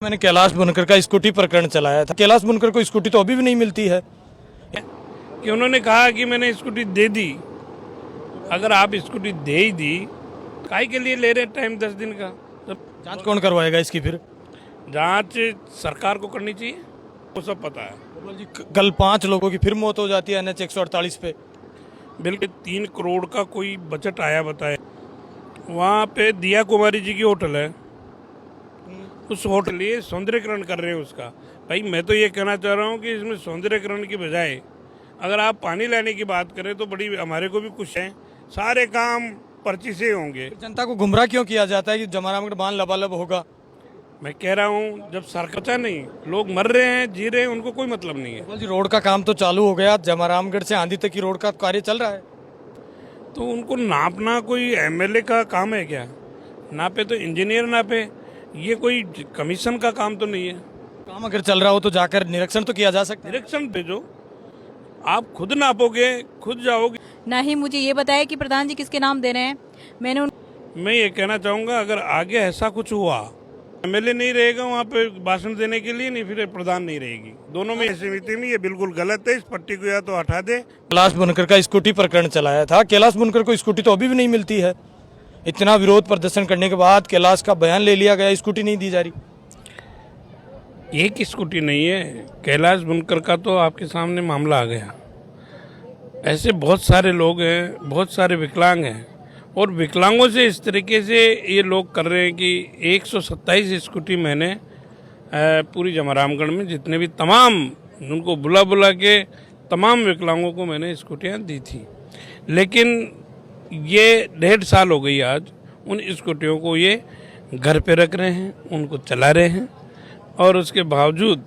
मैंने कैलाश बुनकर का स्कूटी प्रकरण चलाया था। कैलाश बुनकर को स्कूटी तो अभी भी नहीं मिलती है कि उन्होंने कहा कि मैंने स्कूटी दे दी। अगर आप स्कूटी दे ही दी, काहे के लिए ले रहे टाइम 10 दिन का? जांच कौन करवाएगा इसकी? फिर जांच सरकार को करनी चाहिए, वो सब पता है। गोपाल जी, कल 5 लोगों की फिर मौत हो जाती है NH 148 पे। बिल्कुल 3 करोड़ का कोई बजट आया बताए। वहाँ पे दिया कुमारी जी की होटल है, उस होटल लिए सौंदर्यकरण कर रहे हैं उसका। भाई मैं तो ये कहना चाह रहा हूँ कि इसमें सौंदर्यकरण की बजाय अगर आप पानी लाने की बात करें तो बड़ी हमारे को भी कुछ है, सारे काम पर्ची से होंगे। जनता को गुमराह क्यों किया जाता है कि जमारामगढ़ बांध लबालब होगा? मैं कह रहा हूँ जब सरकार नहीं, लोग मर रहे हैं, जी रहे हैं, उनको कोई मतलब नहीं है। गोपाल जी, रोड का काम तो चालू हो गया, जमारामगढ़ से आंधी तक की रोड का कार्य चल रहा है। तो उनको नापना कोई MLA का काम है क्या? नापे तो इंजीनियर नापे, ये कोई कमीशन का काम तो नहीं है। काम अगर चल रहा हो तो जाकर निरीक्षण तो किया जा सकता है। निरीक्षण भेजो, आप खुद नापोगे, खुद जाओगे। ना ही मुझे ये बताया कि प्रधान जी किसके नाम दे रहे हैं। मैं ये कहना चाहूँगा अगर आगे ऐसा कुछ हुआ, MLA नहीं रहेगा वहाँ पे भाषण देने के लिए, नहीं फिर प्रधान नहीं रहेगी, दोनों में समिति में। ये बिल्कुल गलत है, इस पट्टी को या तो हटा दे। कैलाश बुनकर का स्कूटी प्रकरण चलाया था। कैलाश बुनकर को स्कूटी तो अभी भी नहीं मिलती है। इतना विरोध प्रदर्शन करने के बाद कैलाश का बयान ले लिया गया, स्कूटी नहीं दी जा रही। एक स्कूटी नहीं है, कैलाश बुनकर का तो आपके सामने मामला आ गया। ऐसे बहुत सारे लोग हैं, बहुत सारे विकलांग हैं, और विकलांगों से इस तरीके से ये लोग कर रहे हैं कि 127 स्कूटी मैंने पूरी जमारामगढ़ में जितने भी तमाम उनको बुला बुला के तमाम विकलांगों को मैंने स्कूटियाँ दी थी। लेकिन ये 1.5 साल हो गई आज, उन स्कूटियों को ये घर पे रख रहे हैं, उनको चला रहे हैं, और उसके बावजूद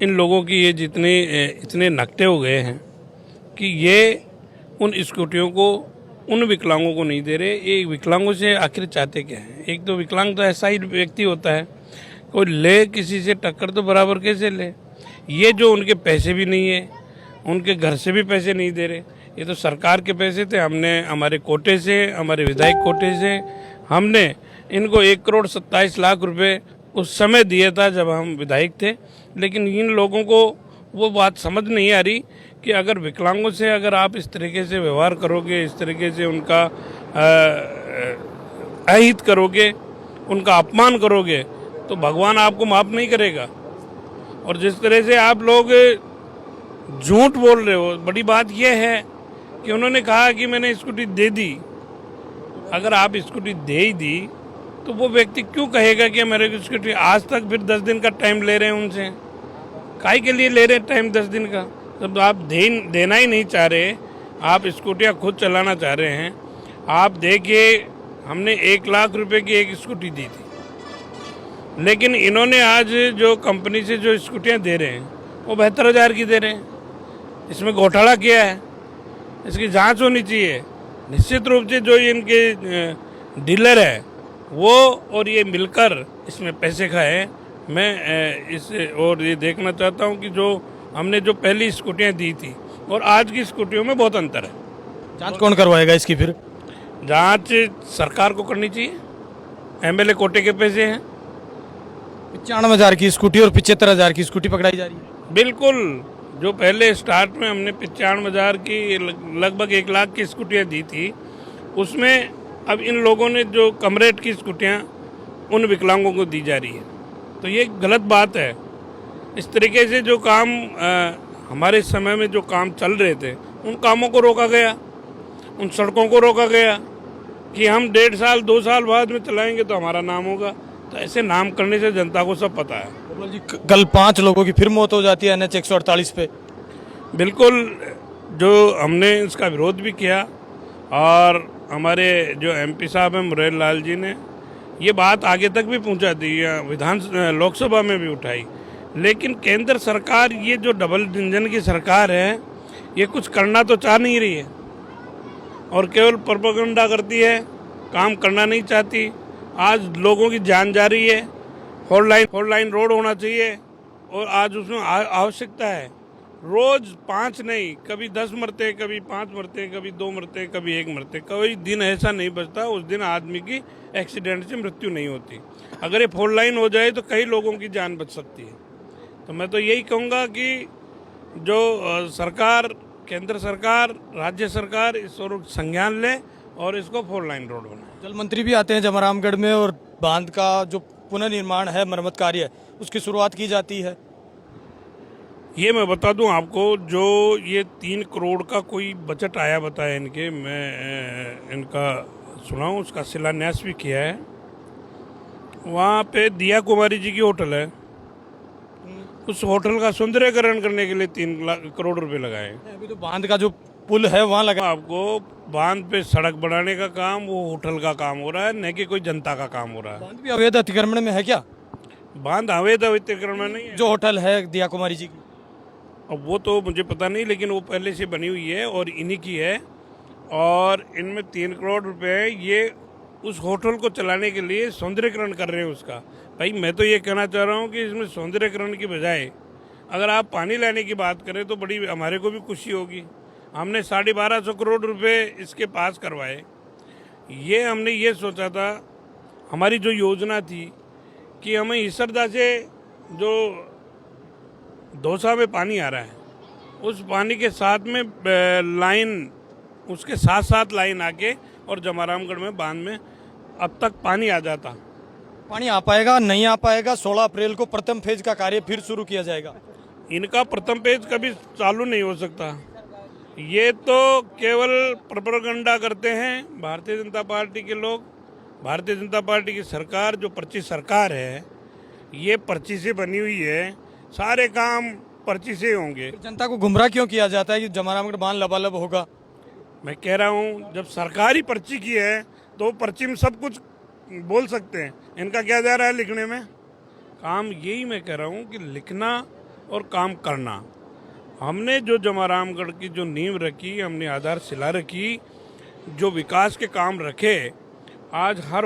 इन लोगों की ये इतने नकटे हो गए हैं कि ये उन स्कूटियों को उन विकलांगों को नहीं दे रहे। ये विकलांगों से आखिर चाहते क्या है? एक तो विकलांग तो ऐसा ही व्यक्ति होता है, कोई ले किसी से टक्कर तो बराबर कैसे ले? ये जो उनके पैसे भी नहीं है, उनके घर से भी पैसे नहीं दे रहे, ये तो सरकार के पैसे थे। हमने हमारे कोटे से, हमारे विधायक कोटे से हमने इनको 1,27,00,000 रुपये उस समय दिया था जब हम विधायक थे। लेकिन इन लोगों को वो बात समझ नहीं आ रही कि अगर विकलांगों से अगर आप इस तरीके से व्यवहार करोगे, इस तरीके से उनका अहित करोगे, उनका अपमान करोगे, तो भगवान आपको माफ़ नहीं करेगा। और जिस तरह से आप लोग झूठ बोल रहे हो, बड़ी बात यह है कि उन्होंने कहा कि मैंने स्कूटी दे दी। अगर आप स्कूटी दे ही दी तो वो व्यक्ति क्यों कहेगा कि मेरे स्कूटी? आज तक फिर 10 दिन का टाइम ले रहे हैं उनसे, काहे के लिए ले रहे हैं टाइम 10 दिन का? जब आप देना ही नहीं चाह रहे, आप स्कूटियाँ खुद चलाना चाह रहे हैं। आप देखिए, हमने 1 लाख रुपए की एक स्कूटी दी थी, लेकिन इन्होंने आज जो कंपनी से जो स्कूटियाँ दे रहे हैं वो 72,000 की दे रहे हैं। इसमें घोटाला किया है, इसकी जांच होनी चाहिए। निश्चित रूप से जो इनके डीलर है वो और ये मिलकर इसमें पैसे खाए। मैं और ये देखना चाहता हूँ कि जो हमने जो पहली स्कूटियाँ दी थी और आज की स्कूटियों में बहुत अंतर है। जांच कौन करवाएगा इसकी? फिर जांच सरकार को करनी चाहिए, MLA कोटे के पैसे हैं। 95,000 की स्कूटी और 75,000 की स्कूटी पकड़ाई जा रही है। बिल्कुल, जो पहले स्टार्ट में हमने 95,000 की लगभग 1 लाख की स्कूटियाँ दी थी, उसमें अब इन लोगों ने जो कम रेट की स्कूटियाँ उन विकलांगों को दी जा रही है, तो ये गलत बात है। इस तरीके से जो काम हमारे समय में जो काम चल रहे थे, उन कामों को रोका गया, उन सड़कों को रोका गया कि हम 1.5 साल 2 साल बाद में चलाएंगे तो हमारा नाम होगा। तो ऐसे नाम करने से जनता को सब पता है। गोपाल जी, कल 5 लोगों की फिर मौत हो जाती है NH 148 पे। बिल्कुल, जो हमने इसका विरोध भी किया, और हमारे जो MP साहब हैं मुरारी लाल जी ने ये बात आगे तक भी पहुंचा दी, लोकसभा में भी उठाई। लेकिन केंद्र सरकार, ये जो डबल इंजन की सरकार है, ये कुछ करना तो चाह नहीं रही है और केवल प्रोपेगेंडा करती है, काम करना नहीं चाहती। आज लोगों की जान जा रही है। 4 लाइन रोड होना चाहिए और आज उसमें आवश्यकता है, रोज 5 नहीं, कभी 10 मरते, कभी 5 मरते, कभी 2 मरते, कभी 1 मरते। कोई दिन ऐसा नहीं बचता उस दिन आदमी की एक्सीडेंट से मृत्यु नहीं होती। अगर ये 4 लाइन हो जाए तो कई लोगों की जान बच सकती है। तो मैं तो यही कहूँगा कि जो सरकार, केंद्र सरकार, राज्य सरकार इस और संज्ञान ले और इसको 4 लाइन रोड बनाए। जल मंत्री भी आते हैं जमरामगढ़ में और बांध का जो पुनर्निर्माण है, मरम्मत कार्य, उसकी शुरुआत की जाती है। ये मैं बता दूं आपको, जो ये 3 करोड़ का कोई बजट आया बताया इनके, मैं इनका सुनाऊं, उसका शिलान्यास भी किया है। वहाँ पे दिया कुमारी जी की होटल है, उस होटल का सौंदर्यीकरण करने के लिए 3 करोड़ रुपए लगाए। अभी तो बांध का जो पुल है वहाँ लगा। आपको बांध पे सड़क बनाने का काम वो होटल का काम हो रहा है, न कि कोई जनता का काम हो रहा है। बांध भी अवैध अतिक्रमण में है क्या? बांध अवैध अतिक्रमण में नहीं है। जो होटल है दिया कुमारी जी की, अब वो तो मुझे पता नहीं, लेकिन वो पहले से बनी हुई है और इन्हीं की है। और इनमें 3 करोड़ रुपए ये उस होटल को चलाने के लिए सौंदर्यीकरण कर रहे हैं उसका। भाई मैं तो ये कहना चाह रहा हूँ कि इसमें सौंदर्यीकरण की बजाय अगर आप पानी लाने की बात करें तो बड़ी हमारे को भी खुशी होगी। हमने 1250 करोड़ रुपए इसके पास करवाए। ये हमने ये सोचा था, हमारी जो योजना थी कि हमें इसरदा से जो दौसा में पानी आ रहा है, उस पानी के साथ में लाइन, उसके साथ साथ लाइन आके और जमारामगढ़ में बांध में अब तक पानी आ जाता। पानी आ पाएगा नहीं आ पाएगा? 16 अप्रैल को प्रथम फेज का कार्य फिर शुरू किया जाएगा। इनका प्रथम पेज कभी चालू नहीं हो सकता। ये तो केवल प्रोपेगेंडा करते हैं भारतीय जनता पार्टी के लोग। भारतीय जनता पार्टी की सरकार जो पर्ची सरकार है, ये पर्ची से बनी हुई है, सारे काम पर्ची से होंगे। जनता को गुमराह क्यों किया जाता है कि जमारामगढ़ बांध लबालब होगा? मैं कह रहा हूँ जब सरकारी पर्ची की है तो पर्ची में सब कुछ बोल सकते हैं। इनका क्या जा रहा है लिखने में? काम यही मैं कह रहा हूँ कि लिखना और काम करना। हमने जो जमारामगढ़ की जो नींव रखी, हमने आधारशिला रखी, जो विकास के काम रखे, आज हर